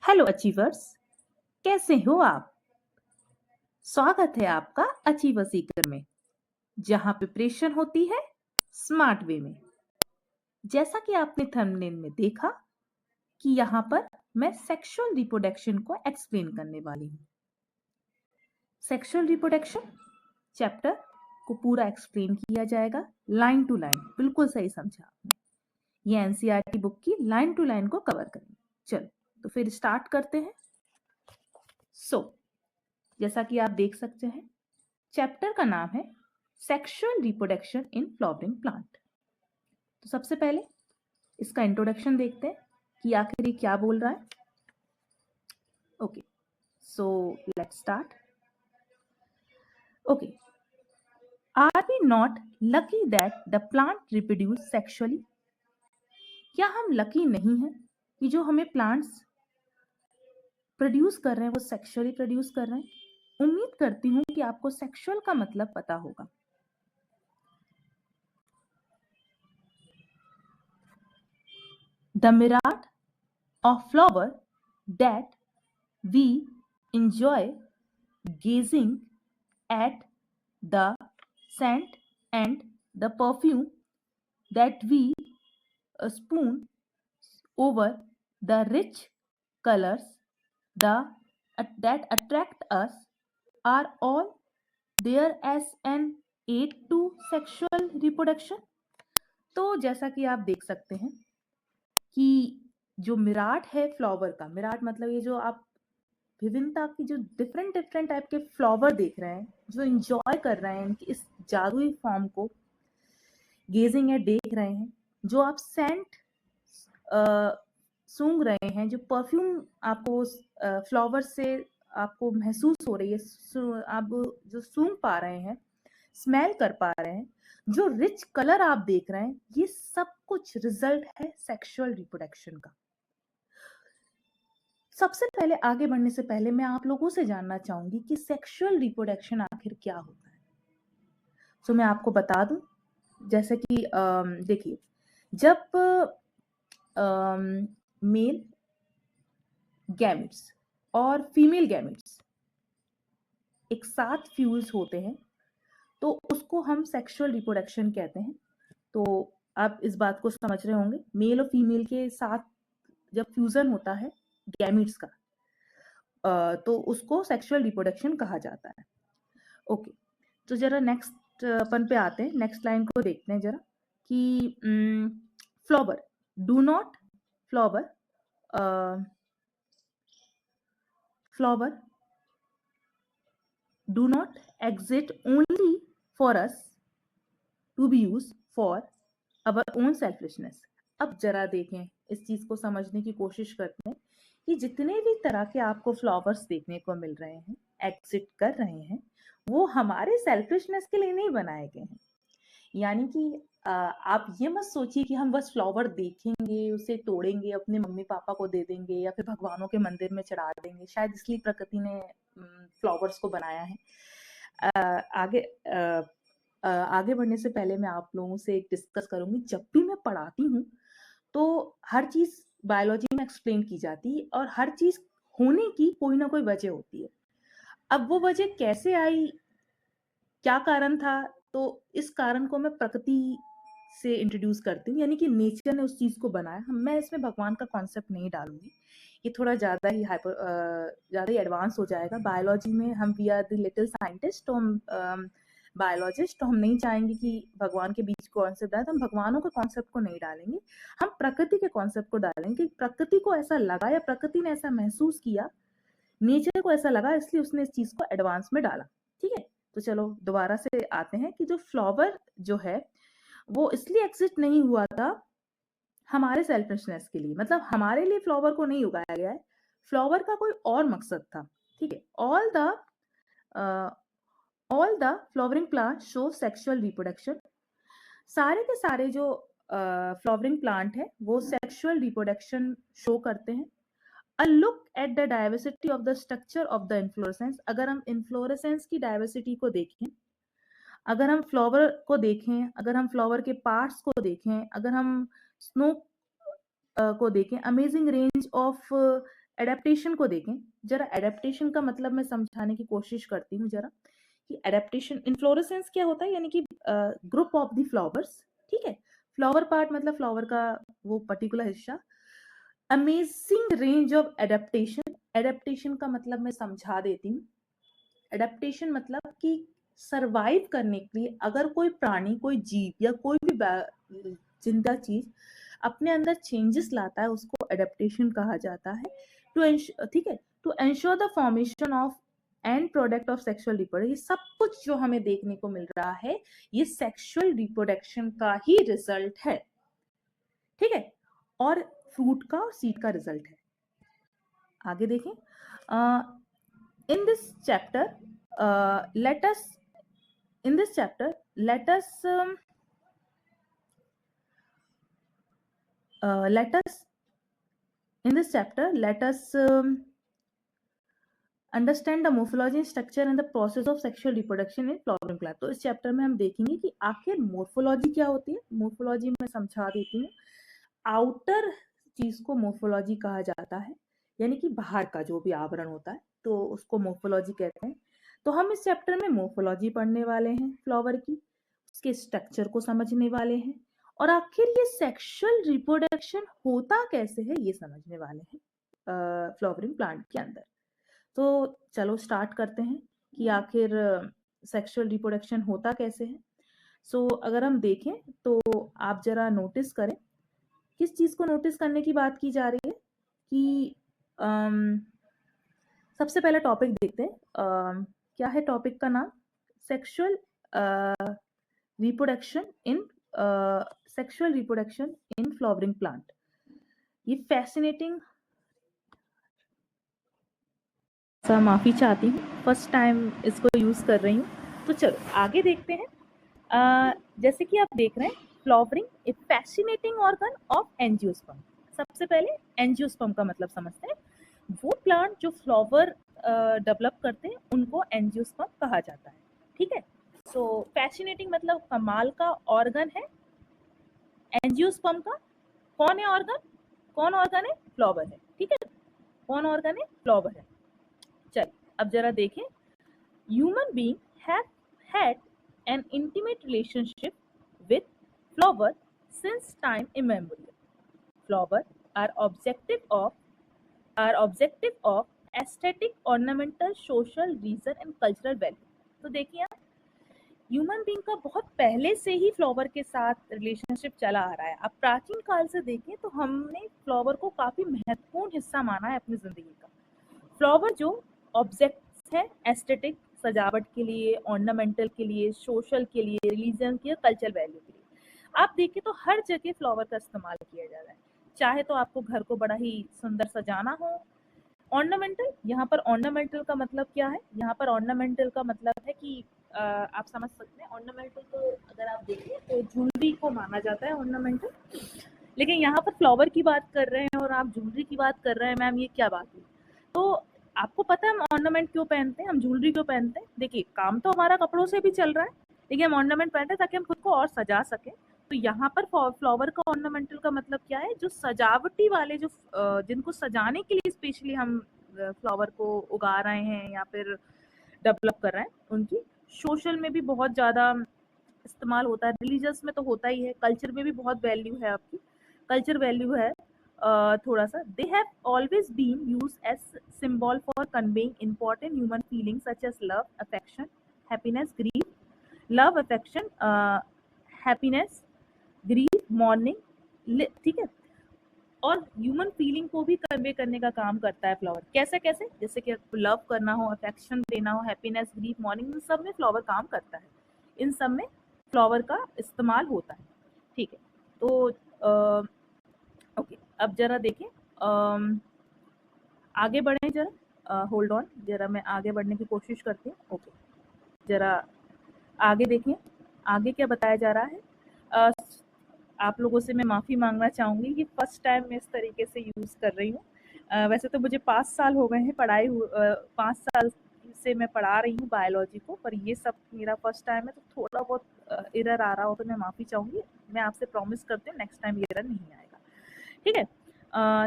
Hello achievers, कैसे हो आप? स्वागत है आपका अचीवर सीकर में, जहां प्रिपरेशन होती है स्मार्ट वे में। जैसा कि आपने थंबनेल में देखा कि यहाँ पर मैं सेक्सुअल रिप्रोडक्शन को एक्सप्लेन करने वाली हूँ। सेक्सुअल रिप्रोडक्शन चैप्टर को पूरा एक्सप्लेन किया जाएगा लाइन टू लाइन। बिल्कुल सही समझा आपने। ये एनसीईआरटी बुक की लाइन टू लाइन को कवर करेंगे। चलो तो फिर स्टार्ट करते हैं। जैसा कि आप देख सकते हैं, चैप्टर का नाम है sexual reproduction in flowering plant. तो सबसे पहले इसका इंट्रोडक्शन देखते हैं कि आखिर ये क्या बोल रहा है। Okay, so let's start. Okay, are we not lucky that the plant reproduce sexually? क्या हम लकी नहीं हैं कि जो हमें प्लांट्स प्रोड्यूस कर रहे हैं वो सेक्सुअली प्रोड्यूस कर रहे हैं? उम्मीद करती हूँ कि आपको सेक्सुअल का मतलब पता होगा। The myriad of flower that we enjoy gazing at, the scent and the perfume that we spoon over, the rich colors that attract us, are all there as an aid to sexual reproduction. तो जैसा कि आप देख सकते हैं कि जो मिराट है फ्लावर का, मिराट मतलब ये जो आप विभिन्नता की जो डिफरेंट डिफरेंट टाइप के फ्लावर देख रहे हैं, जो एंजॉय कर रहे हैं इनकी इस जादुई फॉर्म को, गेजिंग है, देख रहे हैं, जो आप सेंट सूंघ रहे हैं, जो परफ्यूम आपको फ्लावर से आपको महसूस हो रही है, आप जो सूंघ पा रहे हैं, स्मेल कर पा रहे हैं, जो रिच कलर आप देख रहे हैं, ये सब कुछ रिजल्ट है सेक्सुअल रिप्रोडक्शन का। सबसे पहले आगे बढ़ने से पहले मैं आप लोगों से जानना चाहूंगी कि सेक्सुअल रिप्रोडक्शन आखिर क्या होता है। तो मैं आपको बता दूं, जैसे कि देखिए, जब मेल गैमेट्स और फीमेल गैमेट्स एक साथ फ्यूज होते हैं तो उसको हम सेक्सुअल रिप्रोडक्शन कहते हैं। तो आप इस बात को समझ रहे होंगे, मेल और फीमेल के साथ जब फ्यूजन होता है गैमेट्स का, तो उसको सेक्सुअल रिप्रोडक्शन कहा जाता है। ओके, तो जरा नेक्स्ट अपन पे आते हैं, नेक्स्ट लाइन को देखते हैं जरा कि flower do not flower flower do not exist only for us to be use for our own selfishness. अब जरा देखें, इस चीज को समझने की कोशिश करते हैं कि जितने भी तरह के आपको फ्लावर्स देखने को मिल रहे हैं, एग्जिट कर रहे हैं, वो हमारे सेल्फिशनेस के लिए नहीं बनाए गए हैं। यानी कि आप ये मत सोचिए कि हम बस फ्लावर देखेंगे, उसे तोड़ेंगे, अपने मम्मी पापा को दे देंगे या फिर भगवानों के मंदिर में चढ़ा देंगे। शायद इसलिए प्रकृति ने फ्लावर्स को बनाया है। आगे बढ़ने से पहले मैं आप लोगों से डिस्कस करूंगी, जब भी मैं पढ़ाती हूँ तो हर चीज बायोलॉजी में एक्सप्लेन की जाती है और हर चीज होने की कोई ना कोई वजह होती है। अब वो वजह कैसे आई, क्या कारण था, तो इस कारण को मैं प्रकृति से इंट्रोड्यूस करती हूँ, यानी कि नेचर ने उस चीज को बनाया। मैं इसमें भगवान का कॉन्सेप्ट नहीं डालूंगी, ये थोड़ा ज्यादा ही एडवांस हो जाएगा। बायोलॉजी में हम we are the little scientist, तो हम बायोलॉजिस्ट, तो हम नहीं चाहेंगे कि भगवान के बीच कॉन्सेप्ट डाले, तो हम भगवानों के कॉन्सेप्ट को नहीं डालेंगे, हम प्रकृति के कॉन्सेप्ट को डालेंगे कि प्रकृति को ऐसा लगा या प्रकृति ने ऐसा महसूस किया, नेचर को ऐसा लगा, इसलिए उसने इस चीज को एडवांस में डाला। ठीक है, तो चलो दोबारा से आते हैं कि जो फ्लावर जो है वो इसलिए एग्जिस्ट नहीं हुआ था हमारे सेल्फिशनेस के लिए, मतलब हमारे लिए फ्लावर को नहीं उगाया गया है, फ्लावर का कोई और मकसद था। ठीक है, all the flowering plant show sexual reproduction. सारे के सारे जो फ्लावरिंग प्लांट है वो सेक्सुअल रिप्रोडक्शन शो करते हैं। A look at the diversity of the structure of the inflorescence। अगर हम इन्फ्लोरेसेंस की डाइवर्सिटी को देखें, अगर हम फ्लावर को देखें, अगर हम फ्लावर के पार्ट्स को देखें, अगर हम स्नो को देखें, अमेजिंग रेंज ऑफ एडेप्टेशन को देखें जरा। एडेप्टेशन का मतलब मैं समझाने की कोशिश करती हूँ जरा कि एडेप्टेशन, इन्फ्लोरेसेंस क्या होता है, यानी कि ग्रुप ऑफ द फ्लावर्स, ठीक है। फ्लावर पार्ट मतलब फ्लावर का वो पर्टिकुलर हिस्सा। Amazing range of adaptation. Adaptation का मतलब मैं समझा देती हूँ। एडेप्टेशन मतलब कि सरवाइव करने के लिए अगर कोई प्राणी, कोई जीव या कोई भी जिंदा चीज अपने अंदर चेंजेस लाता है उसको एडेप्टेशन कहा जाता है। ठीक है, to ensure the formation of end product of sexual reproduction. ये सब कुछ जो हमें देखने को मिल रहा है ये सेक्सुअल रिप्रोडक्शन का ही रिजल्ट है, ठीक है, और फ्रूट का और सीड का रिजल्ट है। आगे देखें। In this chapter let us in this chapter let us in this chapter let us understand the morphology, structure and the process of sexual reproduction in flowering plant। तो इस chapter में हम देखेंगे कि आखिर मोर्फोलॉजी क्या होती है। मोर्फोलॉजी में समझा देती हूँ। आउटर चीज को मोर्फोलॉजी कहा जाता है, यानी कि बाहर का जो भी आवरण होता है तो उसको मोर्फोलॉजी कहते हैं। तो हम इस चैप्टर में मोर्फोलॉजी पढ़ने वाले हैं फ्लावर की, उसके स्ट्रक्चर को समझने वाले हैं और आखिर ये सेक्सुअल रिप्रोडक्शन होता कैसे है ये समझने वाले हैं फ्लावरिंग प्लांट के अंदर। तो चलो स्टार्ट करते हैं कि आखिर सेक्सुअल रिप्रोडक्शन होता कैसे है। सो अगर हम देखें तो आप जरा नोटिस करें, किस चीज को नोटिस करने की बात की जा रही है कि सबसे पहले टॉपिक देखते हैं। क्या है टॉपिक का नाम? Sexual reproduction in flowering plant. ये फैसिनेटिंग, माफी चाहती हूँ, फर्स्ट टाइम इसको यूज कर रही हूँ। तो चलो आगे देखते हैं। जैसे कि आप देख रहे हैं flowering A fascinating organ of angiosperm. सबसे पहले एंजियोस्पर्म का मतलब समझते हैं। वो प्लांट जो फ्लावर डेवलप करते हैं उनको एंजियोस्पर्म कहा जाता है, ठीक है। सो फैसिनेटिंग मतलब कमाल का ऑर्गन है एंजियोस्पर्म का। कौन है ऑर्गन? कौन ऑर्गन है? फ्लावर है, ठीक है। कौन ऑर्गन है? फ्लावर है। चल अब जरा देखें। Human being have had an intimate relationship with flower since time immemorial. Flower are objective of aesthetic, ornamental, social, reason and cultural value। तो देखिए आप, ह्यूमन बीइंग का बहुत पहले से ही फ्लावर के साथ रिलेशनशिप चला आ रहा है। अब प्राचीन काल से देखें तो हमने फ्लावर को काफी महत्वपूर्ण हिस्सा माना है अपनी जिंदगी का। फ्लावर जो ऑब्जेक्ट्स हैं, एस्थेटिक, सजावट के लिए, ऑर्नामेंटल के लिए, सोशल के लिए, रिलीजन के, कल्चरल वैल्यू के लिए। आप देखिए तो हर जगह फ्लावर का इस्तेमाल किया जा रहा है। चाहे तो आपको घर को बड़ा ही सुंदर सजाना हो। ऑर्नामेंटल, यहाँ पर ऑर्नामेंटल का मतलब क्या है? यहाँ पर ऑर्नामेंटल का मतलब है कि आप समझ सकते हैं ऑर्नामेंटल को अगर आप देखिए तो ज्वेलरी को माना जाता है ऑर्नामेंटल। लेकिन यहाँ पर फ्लावर की बात कर रहे हैं और आप ज्वेलरी की बात कर रहे हैं, मैम ये क्या बात हुई? तो आपको पता है हम ऑर्नामेंट क्यों पहनते हैं, हम ज्वेलरी क्यों पहनते हैं? देखिए काम तो हमारा कपड़ों से भी चल रहा है, लेकिन हम ऑर्नामेंट पहनते हैं ताकि हम खुद को और सजा सकें। तो यहाँ पर फ्लावर का ऑर्नामेंटल का मतलब क्या है? जो सजावटी वाले, जो जिनको सजाने के लिए स्पेशली हम फ्लावर को उगा रहे हैं या फिर डेवलप कर रहे हैं, उनकी सोशल में भी बहुत ज़्यादा इस्तेमाल होता है, रिलीजियस में तो होता ही है, कल्चर में भी बहुत वैल्यू है आपकी, कल्चर वैल्यू है थोड़ा सा। They have always been used as symbol for conveying important human feelings such as love, affection, happiness, grief, love, affection, happiness, grief, morning, ठीक है। और ह्यूमन फीलिंग को भी कन्वे करने का काम करता है फ्लावर। कैसे कैसे? जैसे कि लव करना हो, अफेक्शन देना हो, हैप्पीनेस, ग्रीफ, मॉर्निंग, इन सब में फ्लावर काम करता है, इन सब में फ्लावर का इस्तेमाल होता है, ठीक है। तो ओके, अब जरा देखें, आगे बढ़े जरा, होल्ड ऑन, जरा मैं आगे बढ़ने की कोशिश करती हूँ। ओके, जरा आगे देखें, आगे क्या बताया जा रहा है। आप लोगों से मैं माफ़ी मांगना चाहूँगी कि फर्स्ट टाइम मैं इस तरीके से यूज़ कर रही हूँ। वैसे तो मुझे 5 साल हो गए हैं पढ़ाई 5 साल से मैं पढ़ा रही हूँ बायोलॉजी को, पर ये सब मेरा फर्स्ट टाइम है, तो थोड़ा बहुत एरर आ रहा हो तो मैं माफ़ी चाहूँगी। मैं आपसे प्रॉमिस करती हूँ नेक्स्ट टाइम ये एरर नहीं आएगा, ठीक है।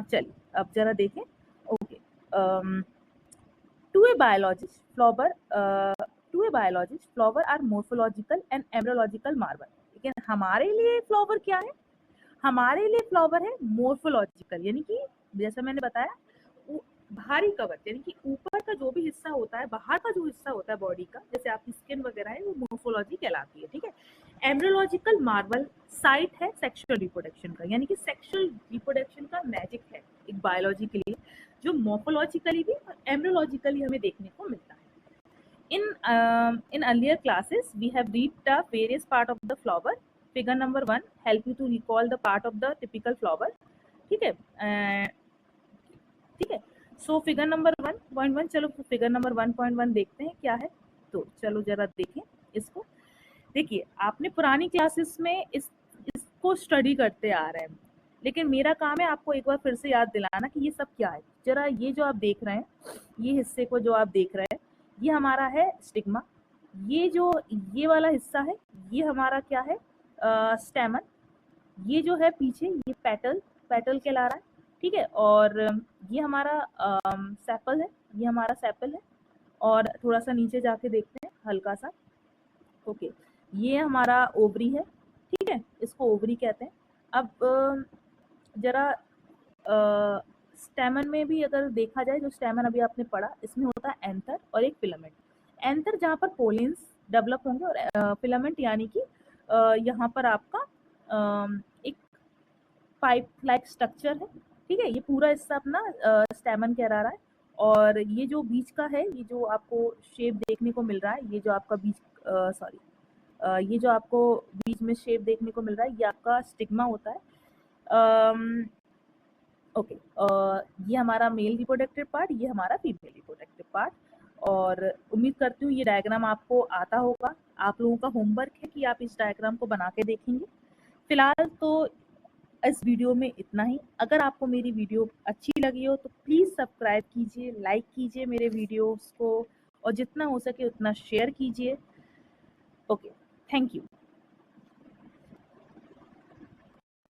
चलिए अब जरा देखें। Okay, To a biologist, flower are morphological and embryological marvel. लेकिन हमारे लिए फ्लावर क्या है? हमारे लिए फ्लावर है मोर्फोलॉजिकल, यानी कि जैसा मैंने बताया बाहरी कवच, यानी कि ऊपर का जो भी हिस्सा होता है, बाहर का जो हिस्सा होता है बॉडी का, जैसे आपकी स्किन वगैरह है, वो मोर्फोलॉजी कहलाती है। ठीक है। एम्ब्रियोलॉजिकल मार्वल साइट है सेक्सुअल रिप्रोडक्शन का, यानी कि सेक्सुअल रिप्रोडक्शन का मैजिक है एक बायोलॉजी के लिए, जो मोर्फोलॉजिकली भी और एम्ब्रियोलॉजिकली हमें देखने को मिलता है। In earlier classes, we have read the various part of the flower. Figure number 1 help you to recall the part of the typical flower. ठीक है। ठीक है। सो फिगर नंबर 1.1, चलो फिगर नंबर 1.1 देखते हैं क्या है। तो चलो जरा देखें इसको। देखिए, आपने पुरानी क्लासेस में इसको स्टडी करते आ रहे हैं, लेकिन मेरा काम है आपको एक बार फिर से याद दिलाना कि ये सब क्या है। जरा ये जो आप देख रहे हैं, ये हिस्से को जो आप देख रहे हैं, ये हमारा है स्टिग्मा। ये वाला हिस्सा है, ये हमारा क्या है? स्टेमन। ये जो है पीछे, ये पेटल कहला रहा है। ठीक है। और ये हमारा सेपल है, ये हमारा सेपल है। और थोड़ा सा नीचे जाके देखते हैं हल्का सा। ओके, ये हमारा ओवरी है। ठीक है, इसको ओवरी कहते हैं। अब जरा स्टेमन में भी अगर देखा जाए, जो स्टेमन अभी आपने पढ़ा, इसमें होता है एंथर और एक फिलामेंट। एंथर जहाँ पर पोलेंस डेवलप होंगे, और फिलामेंट यानी कि यहाँ पर आपका एक पाइप लाइक स्ट्रक्चर है। ठीक है, ये पूरा हिस्सा अपना स्टेमन कहला रहा है। और ये जो बीच का है, ये जो आपको शेप देखने को मिल रहा है, ये जो आपका बीच ये जो आपको बीच में शेप देखने को मिल रहा है, ये आपका स्टिग्मा होता है। ओके, ये हमारा मेल रिप्रोडक्टिव पार्ट, ये हमारा फीमेल रिप्रोडक्टिव पार्ट। और उम्मीद करती हूँ ये डायग्राम आपको आता होगा। आप लोगों का होमवर्क है कि आप इस डायग्राम को बना के देखेंगे। फिलहाल तो इस वीडियो में इतना ही। अगर आपको मेरी वीडियो अच्छी लगी हो तो प्लीज़ सब्सक्राइब कीजिए, लाइक कीजिए मेरे वीडियोस को, और जितना हो सके उतना शेयर कीजिए। Okay, thank you.